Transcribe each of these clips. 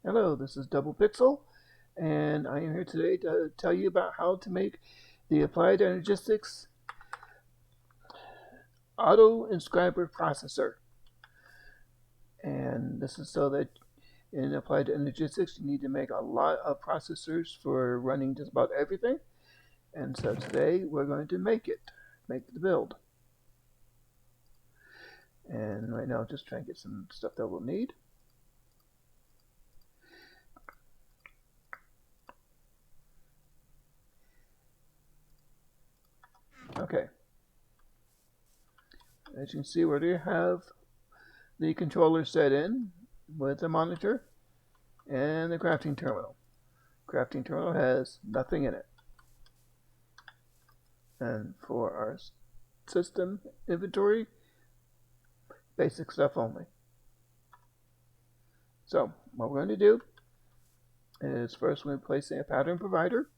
Hello, this is Double Pixel, and I am here today to tell you about how to make the Applied Energistics Auto Inscriber processor. And this is so that in Applied Energistics you need to make a lot of processors for running just about everything. And so today we're going to make the build. And right now just trying to get some stuff that we'll need. Okay. As you can see, we already have the controller set in with the monitor and the crafting terminal. Crafting terminal has nothing in it. And for our system inventory, basic stuff only. So what we're going to do is first we're going to place a pattern provider,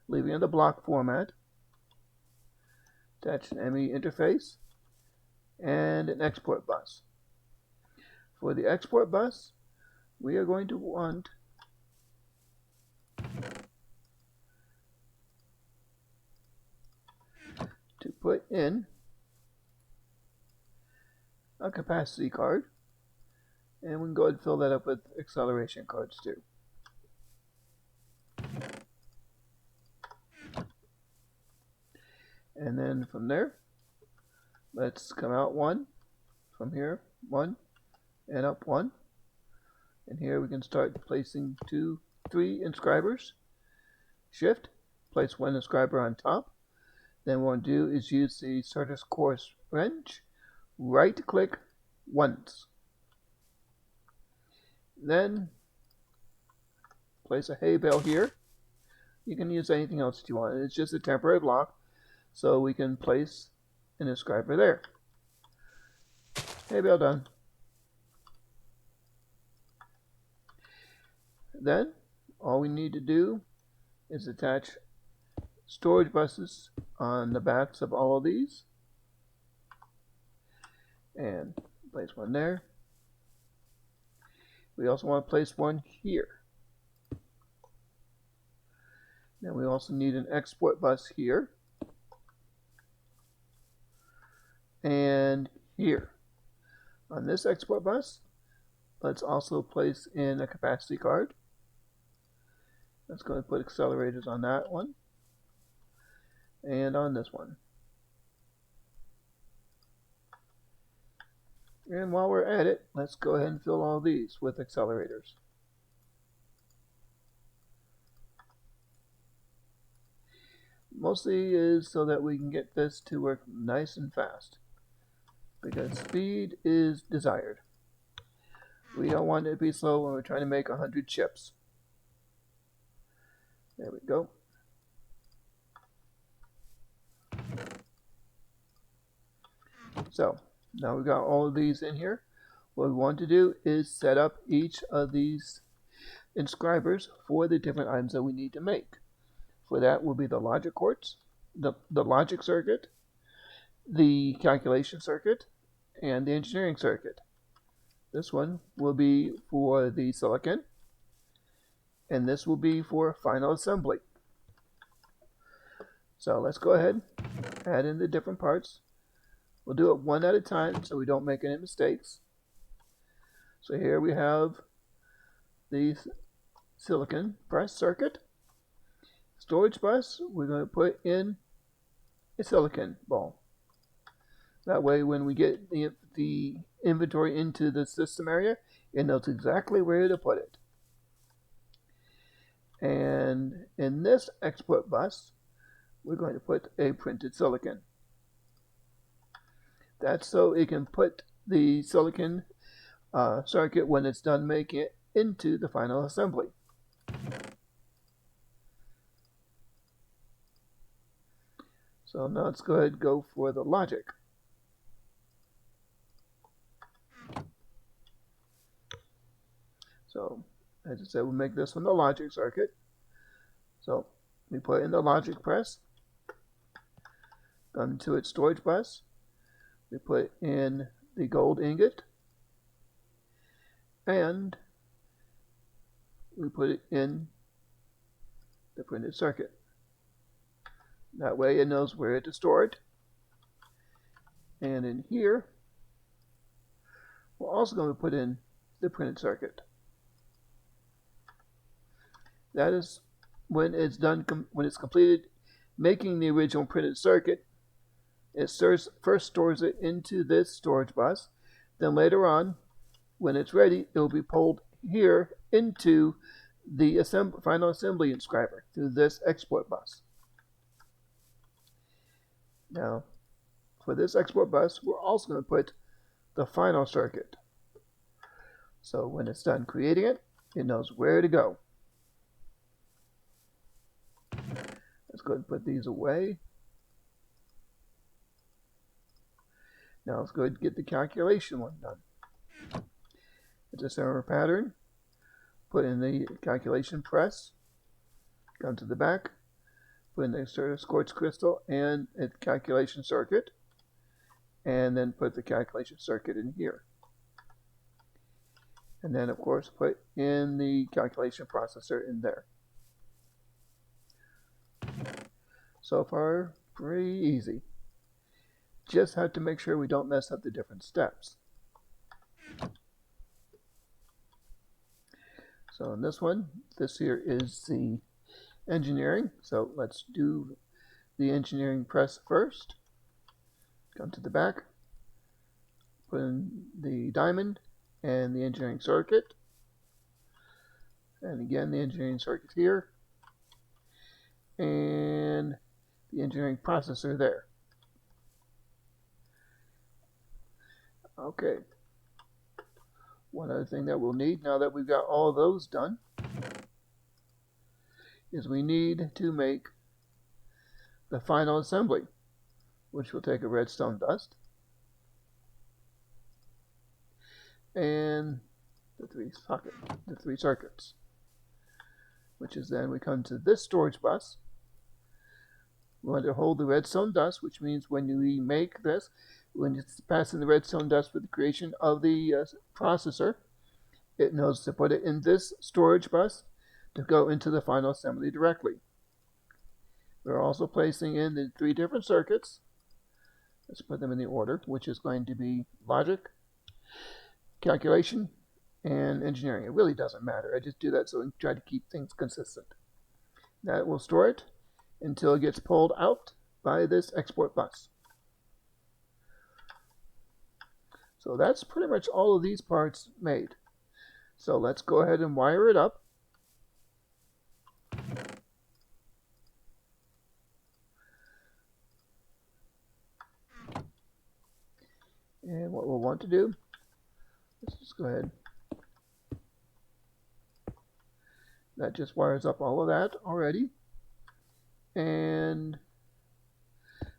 leaving in the block format, attach an ME interface, and an export bus. For the export bus, we are going to want to put in a capacity card, and we can go ahead and fill that up with acceleration cards too. And then from there, let's come out one, from here, one, and up one. And here we can start placing 3 inscribers. Shift, place one inscriber on top. Then what we'll do is use the Certus course wrench, right click once. Then place a hay bale here. You can use anything else that you want. It's just a temporary block, so we can place an inscriber there. Hay bale done. Then all we need to do is attach storage buses on the backs of all of these, and place one there. We also want to place one here. Then we also need an export bus here and here. On this export bus, let's also place in a capacity card. Let's go and put accelerators on that one and on this one. And while we're at it, let's go ahead and fill all these with accelerators. Mostly is so that we can get this to work nice and fast, because speed is desired. We don't want it to be slow when we're trying to make 100 chips. There we go. So now we've got all of these in here. What we want to do is set up each of these inscribers for the different items that we need to make. For that will be the logic quartz, the logic circuit, the calculation circuit, and the engineering circuit. This one will be for the silicon, and this will be for final assembly. So let's go ahead, add in the different parts. We'll do it one at a time so we don't make any mistakes. So here we have the silicon press circuit. Storage bus, we're going to put in a silicon ball. That way when we get the inventory into the system area, it knows exactly where to put it. And in this export bus, we're going to put a printed silicon. That's so it can put the silicon circuit, when it's done making it, into the final assembly. So now let's go ahead and go for the logic. So as I said, we'll make this one the logic circuit. So we put in the logic press, onto its storage bus. We put in the gold ingot and we put it in the printed circuit. That way it knows where to store it. And in here, we're also going to put in the printed circuit. That is when it's done, when it's completed making the original printed circuit. It first stores it into this storage bus. Then later on, when it's ready, it will be pulled here into the final assembly inscriber through this export bus. Now, for this export bus, we're also going to put the final circuit. So when it's done creating it, it knows where to go. Let's go ahead and put these away. Now let's go ahead and get the calculation one done. It's a similar pattern. Put in the calculation press. Come to the back. Put in the quartz crystal and a calculation circuit. And then put the calculation circuit in here. And then of course put in the calculation processor in there. So far, pretty easy. Just have to make sure we don't mess up the different steps. So in this one, this here is the engineering. So let's do the engineering press first. Come to the back, put in the diamond and the engineering circuit. And again, the engineering circuit here. And the engineering processor there. Okay. One other thing that we'll need now that we've got all those done is we need to make the final assembly, which will take a redstone dust and the three circuits, which is then we come to this storage bus. We want to hold the redstone dust, which means when we make this, when it's passing the redstone dust for the creation of the processor, it knows to put it in this storage bus to go into the final assembly directly. We're also placing in the three different circuits. Let's put them in the order, which is going to be logic, calculation, and engineering. It really doesn't matter. I just do that so we can try to keep things consistent. That will store it until it gets pulled out by this export bus. So that's pretty much all of these parts made. So let's go ahead and wire it up. And what we'll want to do, let's just go ahead. That just wires up all of that already. And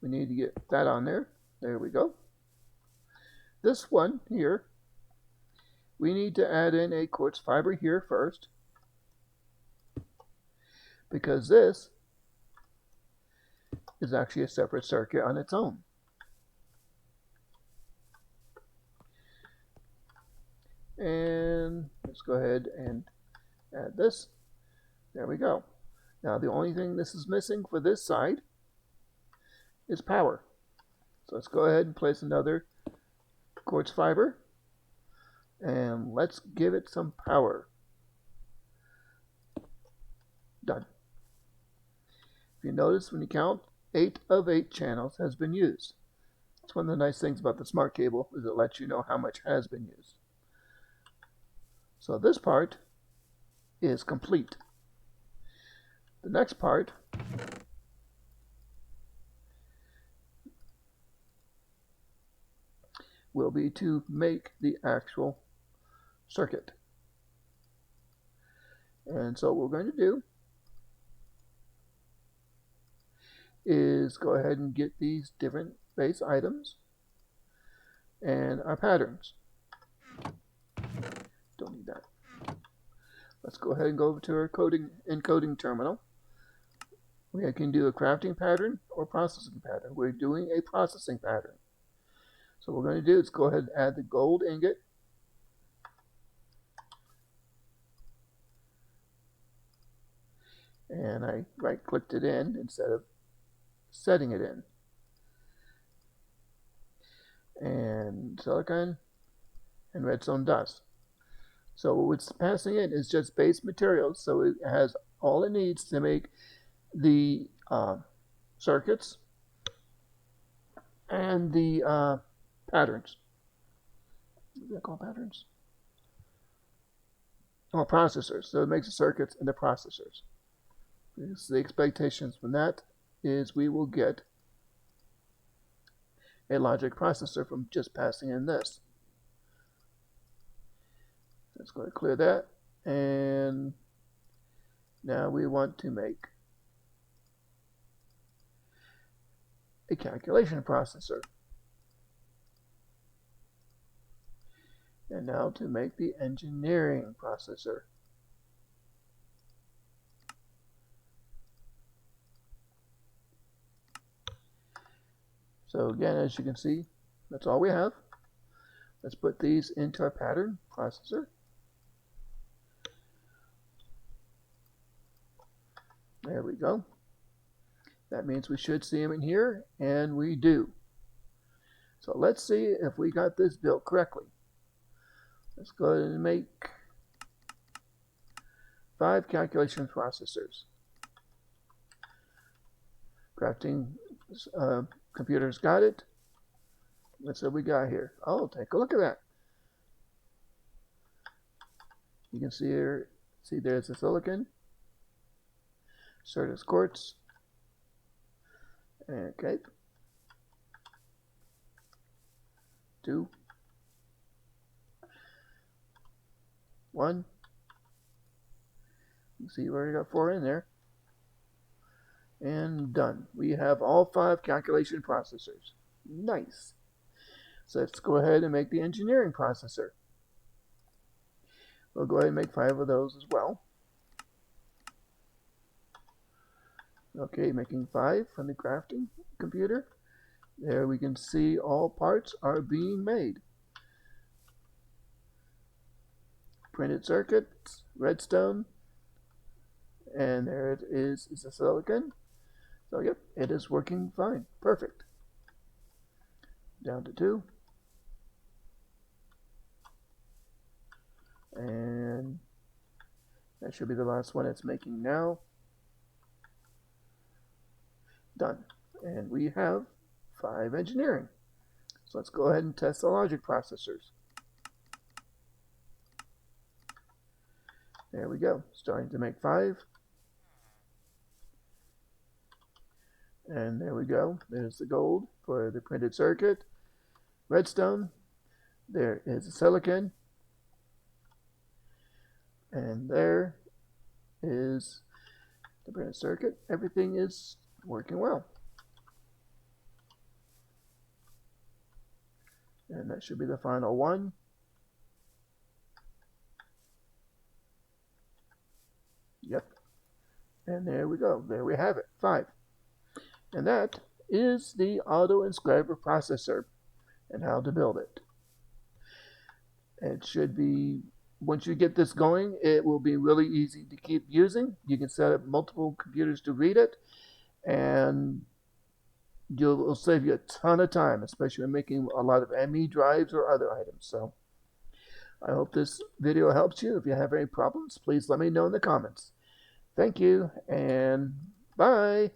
we need to get that on there. There we go. This one here, we need to add in a quartz fiber here first, because this is actually a separate circuit on its own. And let's go ahead and add this. There we go. Now the only thing this is missing for this side is power. So let's go ahead and place another quartz fiber and let's give it some power. Done. If you notice, when you count, 8 of 8 channels has been used. That's one of the nice things about the smart cable, is it lets you know how much has been used. So this part is complete. The next part will be to make the actual circuit. And so what we're going to do is go ahead and get these different base items and our patterns. Don't need that. Let's go ahead and go over to our encoding terminal. We can do a crafting pattern or processing pattern. We're doing a processing pattern. So what we're going to do is go ahead and add the gold ingot. and I right-clicked it in instead of setting it in. And silicon and redstone dust. So what's passing in is just base materials, so it has all it needs to make the circuits and the patterns. What do they call patterns? Oh, processors. So it makes the circuits and the processors. So the expectations from that is we will get a logic processor from just passing in this. Let's go ahead and clear that. And now we want to make a calculation processor. And now to make the engineering processor. So again, as you can see, that's all we have. Let's put these into our pattern processor. There we go. That means we should see them in here, and we do. So let's see if we got this built correctly. Let's go ahead and make 5 calculation processors. Crafting computers got it. Let's see what we got here. Oh, take a look at that. You can see here, there's the silicon, Certus quartz. Okay. 2, 1. You see we already got 4 in there. And done. We have all 5 calculation processors. Nice. So let's go ahead and make the engineering processor. We'll go ahead and make 5 of those as well. Okay, making 5 from the crafting computer. There we can see all parts are being made. Printed circuits, redstone, and there it is the silicon. So yep, it is working fine. Perfect. Down to 2. And that should be the last one it's making now. Done. And we have 5 engineering. So let's go ahead and test the logic processors. There we go. Starting to make 5. And there we go. There's the gold for the printed circuit. Redstone. There is the silicon. And there is the printed circuit. Everything is working well. And that should be the final one. Yep. And there we go. There we have it. 5. And that is the Auto Inscriber processor and how to build it. It should be, once you get this going, it will be really easy to keep using. You can set up multiple computers to read it, and it will save you a ton of time, especially when making a lot of ME drives or other items. So I hope this video helps you. If you have any problems, please let me know in the comments. Thank you, and bye.